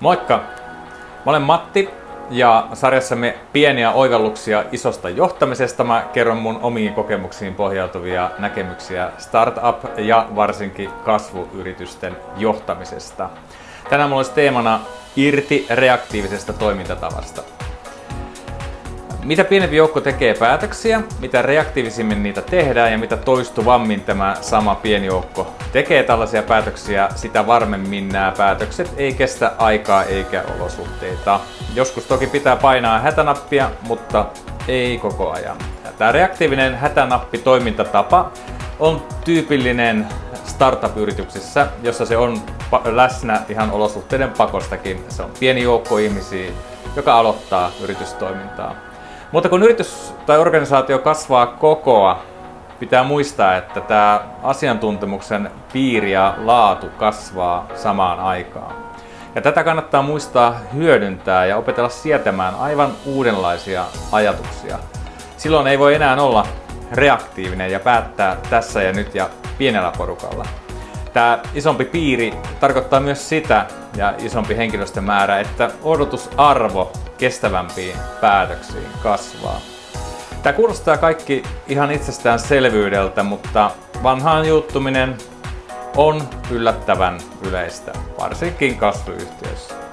Moikka! Mä olen Matti ja sarjassamme pieniä oivalluksia isosta johtamisesta mä kerron mun omiin kokemuksiin pohjautuvia näkemyksiä startup- ja varsinkin kasvuyritysten johtamisesta. Tänään mulla olisi teemana irti reaktiivisesta toimintatavasta. Mitä pienempi joukko tekee päätöksiä, mitä reaktiivisimmin niitä tehdään ja mitä toistuvammin tämä sama pieni joukko tekee tällaisia päätöksiä, sitä varmemmin nämä päätökset ei kestä aikaa eikä olosuhteita. Joskus toki pitää painaa hätänappia, mutta ei koko ajan. Tämä reaktiivinen hätänappi-toimintatapa on tyypillinen startup-yrityksissä, jossa se on läsnä ihan olosuhteiden pakostakin. Se on pieni joukko ihmisiä, joka aloittaa yritystoimintaa. Mutta kun yritys tai organisaatio kasvaa kokoa, pitää muistaa, että tämä asiantuntemuksen piiri ja laatu kasvaa samaan aikaan. Ja tätä kannattaa muistaa hyödyntää ja opetella sietämään aivan uudenlaisia ajatuksia. Silloin ei voi enää olla reaktiivinen ja päättää tässä ja nyt ja pienellä porukalla. Tämä isompi piiri tarkoittaa myös sitä, ja isompi henkilöstömäärä, että odotusarvo kestävämpiin päätöksiin kasvaa. Tämä kuulostaa kaikki ihan itsestäänselvyydeltä, mutta vanhaan juuttuminen on yllättävän yleistä, varsinkin kasvuyhtiöissä.